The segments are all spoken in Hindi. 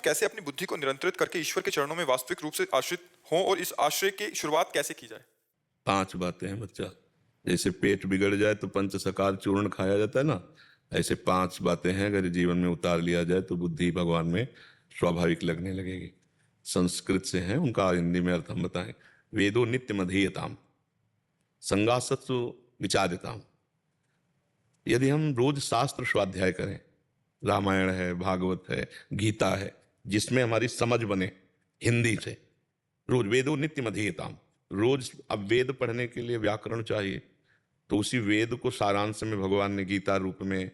कैसे अपनी बुद्धि को नियंत्रित करके ईश्वर के चरणों में वास्तविक रूप से आश्रित हों और इस आश्रय की शुरुआत कैसे की जाए? 5 बातें हैं बच्चा। जैसे पेट बिगड़ जाए तो पंचसकार चूर्ण खाया जाता है ना, ऐसे 5 बातें हैं, अगर जीवन में उतार लिया जाए तो बुद्धि भगवान में स्वाभाविक लगने लगेगी। संस्कृत से हैं, उनका हिंदी में अर्थ हम बताएं। वेदो नित्यम अधीयताम, संगासत्सु विचार्यताम। यदि हम रोज शास्त्र स्वाध्याय करें, रामायण है, भागवत है, गीता है, जिसमें हमारी समझ बने हिंदी से, रोज वेदो नित्यम अधीयताम, रोज अब वेद पढ़ने के लिए व्याकरण चाहिए, तो उसी वेद को सारांश में भगवान ने गीता रूप में,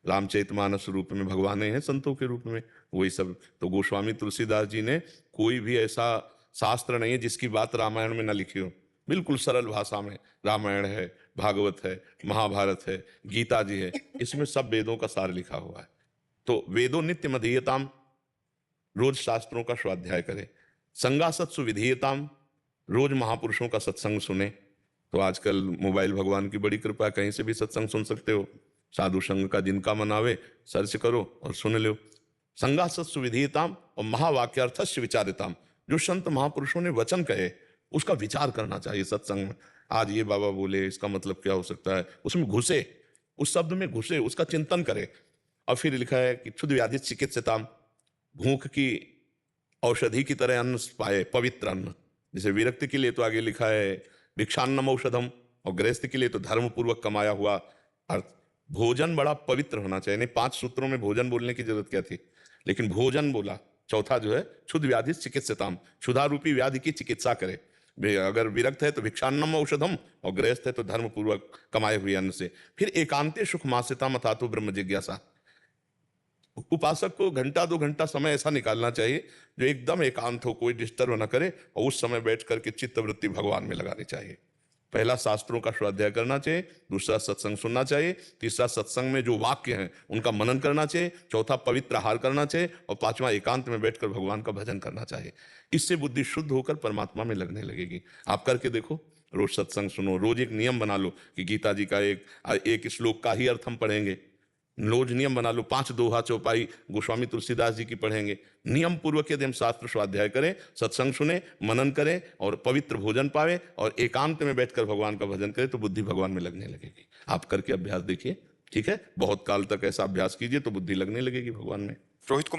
रामचरितमानस रूप में भगवान ने हैं संतों के रूप में, वही सब। तो गोस्वामी तुलसीदास जी ने कोई भी ऐसा शास्त्र नहीं है जिसकी बात रामायण में न लिखी हो, बिल्कुल सरल भाषा में रामायण है, भागवत है, महाभारत है, गीता जी है, इसमें सब वेदों का सार लिखा हुआ है। तो वेदो नित्यम अधीयताम, रोज शास्त्रों का स्वाध्याय करें। संगासत्सु विधीयताम, रोज महापुरुषों का सत्संग सुने। तो आजकल मोबाइल भगवान की बड़ी कृपा, कहीं से भी सत्संग सुन सकते हो। साधु संघ का जिनका मन आवे सर्च करो और सुन लो। संगासत्सु विधीयताम और महावाक्यार्थस्य विचारिताम, जो संत महापुरुषों ने वचन कहे उसका विचार करना चाहिए सत्संग में। आज ये बाबा बोले, इसका मतलब क्या हो सकता है, उसमें घुसे, उस शब्द में घुसे, उसका चिंतन करे। और फिर लिखा है कि क्षुद्र व्याधि चिकित्सिताम, भूख की औषधि की तरह अन्न पाए, पवित्र अन्न। जैसे विरक्ति के लिए तो आगे लिखा है भिक्षान्नम औषधम, और गृहस्थ के लिए तो धर्म पूर्वक कमाया हुआ अर्थ। भोजन बड़ा पवित्र होना चाहिए। नहीं, 5 सूत्रों में भोजन बोलने की जरूरत क्या थी, लेकिन भोजन बोला। चौथा जो है क्षुद्र व्याधि चिकित्सिताम, क्षुधा रूपी व्याधि की चिकित्सा करे। अगर विरक्त है तो भिक्षान्नम औषधम, और गृहस्थ है तो धर्म पूर्वक कमाए हुए अन्न से। फिर एकांते सुख मास्यता मथातो ब्रह्म जिज्ञासा। उपासक को घंटा 2 घंटा समय ऐसा निकालना चाहिए जो एकदम एकांत हो, कोई डिस्टर्ब न करे, और उस समय बैठ करके चित्त वृत्ति भगवान में लगानी चाहिए। पहला शास्त्रों का स्वाध्याय करना चाहिए, दूसरा सत्संग सुनना चाहिए, तीसरा सत्संग में जो वाक्य हैं उनका मनन करना चाहिए, चौथा पवित्र आहार करना चाहिए, और पांचवा एकांत में बैठकर भगवान का भजन करना चाहिए। इससे बुद्धि शुद्ध होकर परमात्मा में लगने लगेगी। आप करके देखो, रोज सत्संग सुनो, रोज एक नियम बना लो कि गीता जी का एक श्लोक का ही अर्थ हम पढ़ेंगे। रोज नियम बना लो, 5 दोहा चौपाई गोस्वामी तुलसीदास जी की पढ़ेंगे। नियम पूर्वक यदि हम शास्त्र स्वाध्याय करें, सत्संग सुने, मनन करें और पवित्र भोजन पावे और एकांत में बैठकर भगवान का भजन करें, तो बुद्धि भगवान में लगने लगेगी। आप करके अभ्यास देखिए, ठीक है? बहुत काल तक ऐसा अभ्यास कीजिए तो बुद्धि लगने लगेगी भगवान में। रोहित कुमार